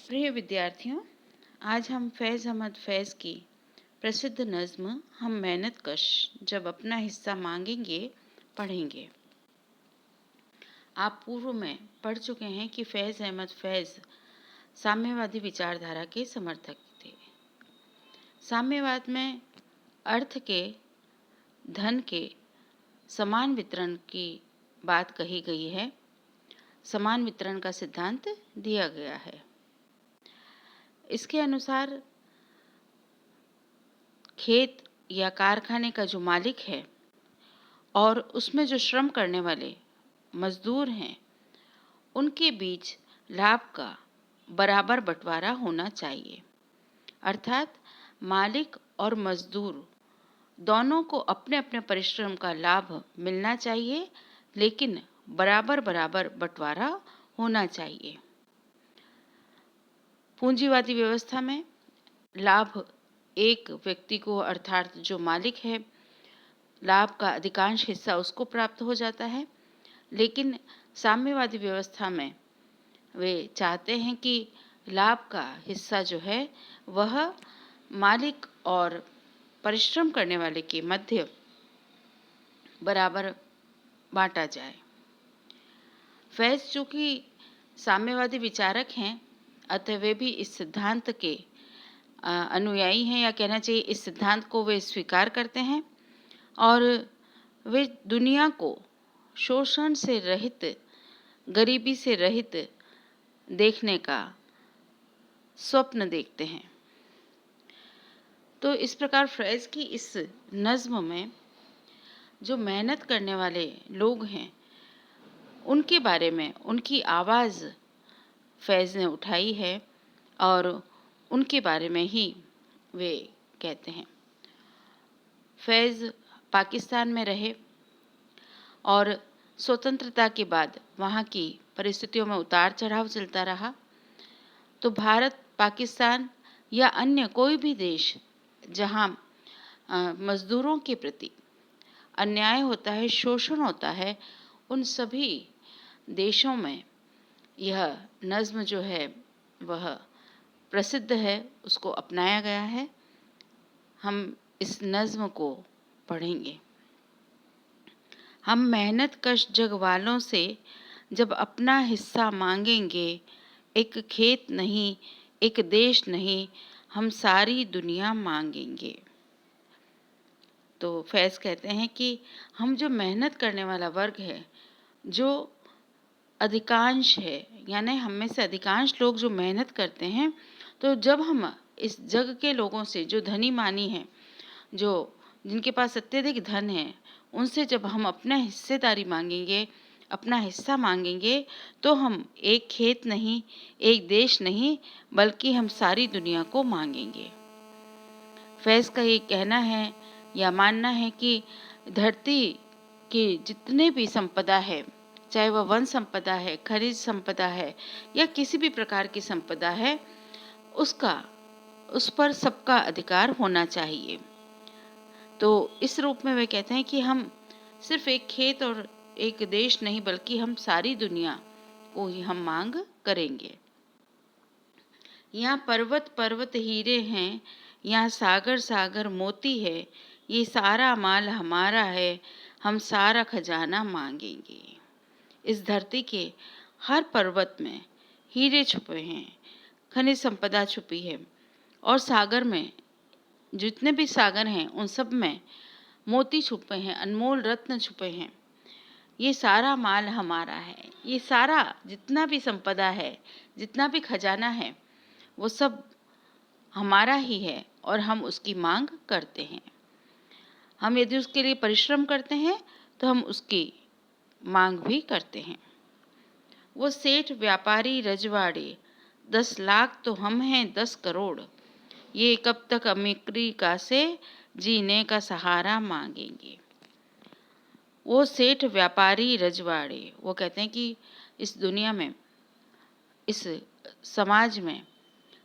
प्रिय विद्यार्थियों, आज हम फैज़ अहमद फैज़ की प्रसिद्ध नज़्म हम मेहनत कश जब अपना हिस्सा मांगेंगे पढ़ेंगे। आप पूर्व में पढ़ चुके हैं कि फैज़ अहमद फैज़ साम्यवादी विचारधारा के समर्थक थे। साम्यवाद में अर्थ के, धन के समान वितरण की बात कही गई है। समान वितरण का सिद्धांत दिया गया है। इसके अनुसार खेत या कारखाने का जो मालिक है और उसमें जो श्रम करने वाले मजदूर हैं, उनके बीच लाभ का बराबर बंटवारा होना चाहिए। अर्थात मालिक और मजदूर दोनों को अपने अपने परिश्रम का लाभ मिलना चाहिए, लेकिन बराबर बराबर बंटवारा होना चाहिए। पूंजीवादी व्यवस्था में लाभ एक व्यक्ति को, अर्थात जो मालिक है, लाभ का अधिकांश हिस्सा उसको प्राप्त हो जाता है। लेकिन साम्यवादी व्यवस्था में वे चाहते हैं कि लाभ का हिस्सा जो है वह मालिक और परिश्रम करने वाले के मध्य बराबर बांटा जाए। फैज़ जो कि साम्यवादी विचारक हैं, अतः वे भी इस सिद्धांत के अनुयायी हैं, या कहना चाहिए इस सिद्धांत को वे स्वीकार करते हैं और वे दुनिया को शोषण से रहित, गरीबी से रहित देखने का स्वप्न देखते हैं। तो इस प्रकार फैज़ की इस नज़्म में जो मेहनत करने वाले लोग हैं, उनके बारे में, उनकी आवाज़ फैज़ ने उठाई है और उनके बारे में ही वे कहते हैं। फैज़ पाकिस्तान में रहे और स्वतंत्रता के बाद वहाँ की परिस्थितियों में उतार चढ़ाव चलता रहा। तो भारत, पाकिस्तान या अन्य कोई भी देश जहाँ मज़दूरों के प्रति अन्याय होता है, शोषण होता है, उन सभी देशों में यह नज़्म जो है वह प्रसिद्ध है, उसको अपनाया गया है। हम इस नज़्म को पढ़ेंगे। हम मेहनत कश जग वालों से जब अपना हिस्सा मांगेंगे, एक खेत नहीं, एक देश नहीं, हम सारी दुनिया मांगेंगे। तो फैज़ कहते हैं कि हम जो मेहनत करने वाला वर्ग है, जो अधिकांश है, यानी हम में से अधिकांश लोग जो मेहनत करते हैं, तो जब हम इस जग के लोगों से, जो धनी मानी हैं, जो जिनके पास अत्यधिक धन है, उनसे जब हम अपना हिस्सेदारी मांगेंगे, अपना हिस्सा मांगेंगे, तो हम एक खेत नहीं, एक देश नहीं, बल्कि हम सारी दुनिया को मांगेंगे। फैज़ का ये कहना है या मानना है कि धरती की जितने भी संपदा है, चाहे वह वन संपदा है, खनिज संपदा है या किसी भी प्रकार की संपदा है, उस पर सबका अधिकार होना चाहिए। तो इस रूप में वे कहते हैं कि हम सिर्फ एक खेत और एक देश नहीं, बल्कि हम सारी दुनिया को ही हम मांग करेंगे। यहाँ पर्वत पर्वत हीरे हैं, यहाँ सागर सागर मोती है, ये सारा माल हमारा है, हम सारा खजाना मांगेंगे। इस धरती के हर पर्वत में हीरे छुपे हैं, खनिज संपदा छुपी है, और सागर में, जितने भी सागर हैं उन सब में मोती छुपे हैं, अनमोल रत्न छुपे हैं। ये सारा माल हमारा है, ये सारा जितना भी संपदा है, जितना भी खजाना है, वो सब हमारा ही है और हम उसकी मांग करते हैं। हम यदि उसके लिए परिश्रम करते हैं तो हम उसकी मांग भी करते हैं। वो सेठ व्यापारी रजवाड़े, 10 लाख तो हम हैं 10 करोड़, ये कब तक अमेरिका से जीने का सहारा मांगेंगे। वो सेठ व्यापारी रजवाड़े, वो कहते हैं कि इस दुनिया में, इस समाज में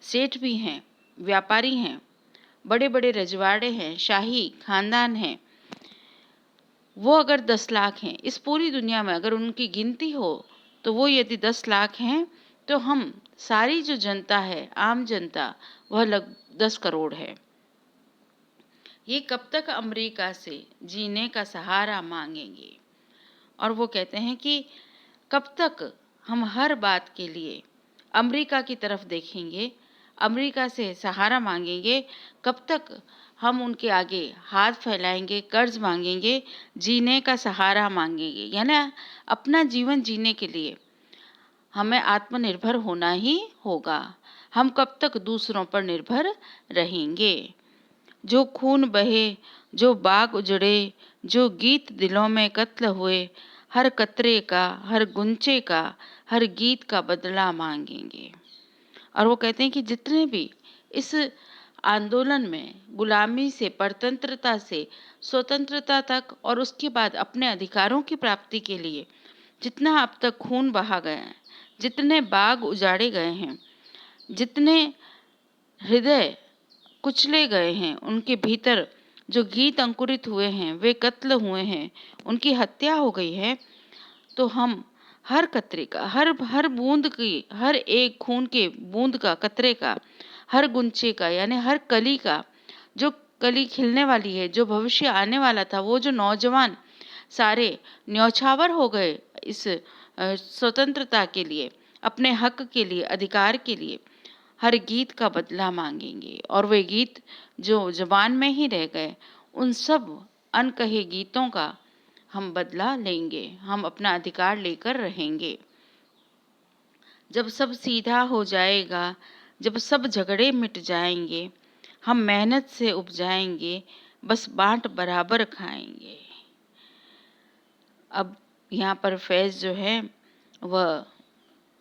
सेठ भी हैं, व्यापारी हैं, बड़े बड़े रजवाड़े हैं, शाही खानदान हैं। वो अगर 10 लाख हैं, इस पूरी दुनिया में अगर उनकी गिनती हो, तो वो यदि 10 लाख हैं, तो हम सारी जो जनता है, आम जनता, वह 10 करोड़ है। ये कब तक अमेरिका से जीने का सहारा मांगेंगे? और वो कहते हैं कि कब तक हम हर बात के लिए अमेरिका की तरफ देखेंगे, अमेरिका से सहारा मांगेंगे, कब तक हम उनके आगे हाथ फैलाएंगे, कर्ज मांगेंगे, जीने का सहारा मांगेंगे। यानी अपना जीवन जीने के लिए हमें आत्मनिर्भर होना ही होगा। हम कब तक दूसरों पर निर्भर रहेंगे? जो खून बहे, जो बाग उजड़े, जो गीत दिलों में कत्ल हुए, हर कतरे का, हर गुंचे का, हर गीत का बदला मांगेंगे। और वो कहते हैं कि जितने भी इस आंदोलन में गुलामी से परतंत्रता से स्वतंत्रता तक और उसके बाद अपने अधिकारों की प्राप्ति के लिए जितना अब तक खून बहा गया है, जितने बाग उजाड़े गए हैं, जितने हृदय कुचले गए हैं, उनके भीतर जो गीत अंकुरित हुए हैं, वे कत्ल हुए हैं, उनकी हत्या हो गई है, तो हम हर कतरे का, हर हर बूंद की, हर एक खून के बूंद का, कतरे का, हर गुंचे का, यानी हर कली का, जो कली खिलने वाली है, जो भविष्य आने वाला था, वो जो नौजवान सारे न्यौछावर हो गए इस स्वतंत्रता के लिए, अपने हक के लिए, अधिकार के लिए, हर गीत का बदला मांगेंगे। और वे गीत जो ज़बान में ही रह गए, उन सब अनकहे गीतों का हम बदला लेंगे, हम अपना अधिकार लेकर रहेंगे। जब सब सीधा हो जाएगा, जब सब झगड़े मिट जाएंगे, हम मेहनत से उपजाएंगे, बस बाँट बराबर खाएंगे। अब यहाँ पर फैज़ जो है वह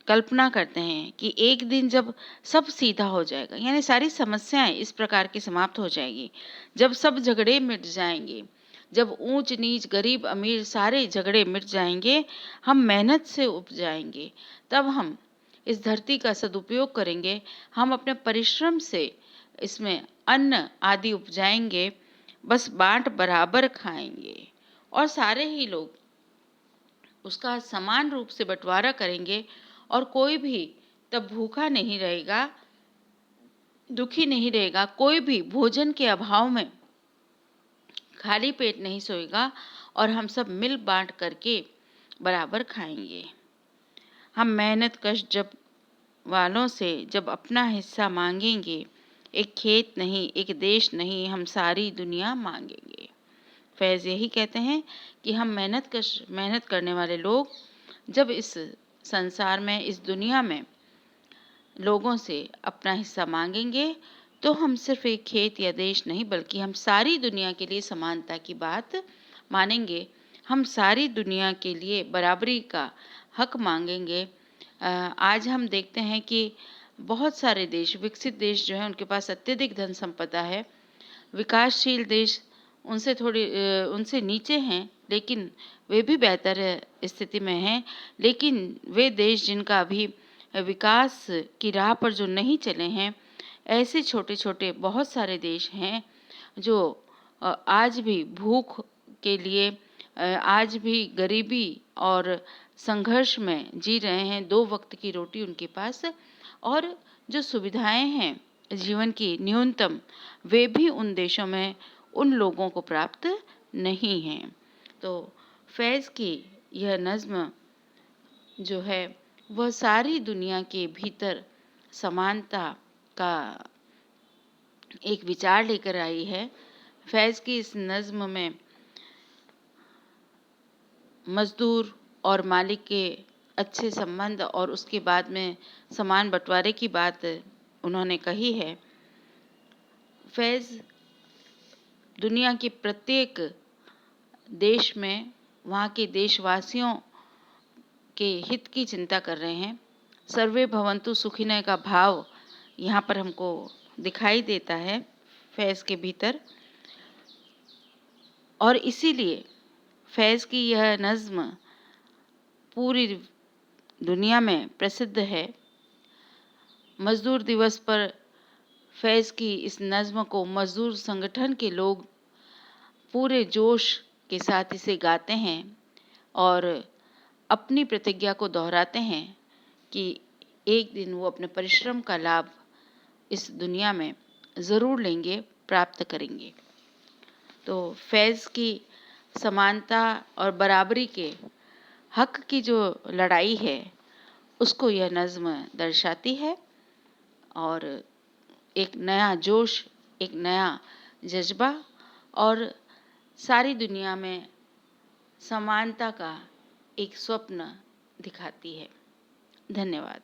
कल्पना करते हैं कि एक दिन जब सब सीधा हो जाएगा, यानी सारी समस्याएं इस प्रकार की समाप्त हो जाएगी, जब सब झगड़े मिट जाएंगे, जब ऊंच नीच गरीब अमीर सारे झगड़े मिट जाएंगे, हम मेहनत से उपजाएंगे, तब हम इस धरती का सदुपयोग करेंगे, हम अपने परिश्रम से इसमें अन्न आदि उपजाएंगे, बस बाँट बराबर खाएंगे और सारे ही लोग उसका समान रूप से बंटवारा करेंगे और कोई भी तब भूखा नहीं रहेगा, दुखी नहीं रहेगा, कोई भी भोजन के अभाव में खाली पेट नहीं सोएगा और हम सब मिल बांट करके बराबर खाएंगे। हम मेहनत कश जब वालों से जब अपना हिस्सा मांगेंगे, एक खेत नहीं, एक देश नहीं, हम सारी दुनिया मांगेंगे। फैज़ यही कहते हैं कि हम मेहनत करने वाले लोग जब इस संसार में, इस दुनिया में लोगों से अपना हिस्सा मांगेंगे, तो हम सिर्फ एक खेत या देश नहीं, बल्कि हम सारी दुनिया के लिए समानता की बात मानेंगे, हम सारी दुनिया के लिए बराबरी का हक मांगेंगे। आज हम देखते हैं कि बहुत सारे देश, विकसित देश जो हैं, उनके पास अत्यधिक धन संपदा है। विकासशील देश उनसे नीचे हैं, लेकिन वे भी बेहतर स्थिति में हैं। लेकिन वे देश जिनका अभी विकास की राह पर जो नहीं चले हैं, ऐसे छोटे-छोटे बहुत सारे देश हैं जो आज भी भूख के लिए, आज भी गरीबी और संघर्ष में जी रहे हैं। 2 वक्त की रोटी उनके पास और जो सुविधाएं हैं जीवन की न्यूनतम, वे भी उन देशों में उन लोगों को प्राप्त नहीं हैं। तो फैज़ की यह नज़्म जो है वह सारी दुनिया के भीतर समानता का एक विचार लेकर आई है। फैज़ की इस नज़्म में मज़दूर और मालिक के अच्छे संबंध और उसके बाद में समान बंटवारे की बात उन्होंने कही है। फैज़ दुनिया के प्रत्येक देश में वहाँ के देशवासियों के हित की चिंता कर रहे हैं। सर्वे भवन्तु सुखिनः का भाव यहाँ पर हमको दिखाई देता है फैज़ के भीतर, और इसीलिए फैज़ की यह नज़्म पूरी दुनिया में प्रसिद्ध है। मज़दूर दिवस पर फैज़ की इस नज़्म को मज़दूर संगठन के लोग पूरे जोश के साथ इसे गाते हैं और अपनी प्रतिज्ञा को दोहराते हैं कि एक दिन वो अपने परिश्रम का लाभ इस दुनिया में ज़रूर लेंगे, प्राप्त करेंगे। तो फैज़ की समानता और बराबरी के हक की जो लड़ाई है, उसको यह नज़्म दर्शाती है और एक नया जोश, एक नया जज़्बा और सारी दुनिया में समानता का एक स्वप्न दिखाती है। धन्यवाद।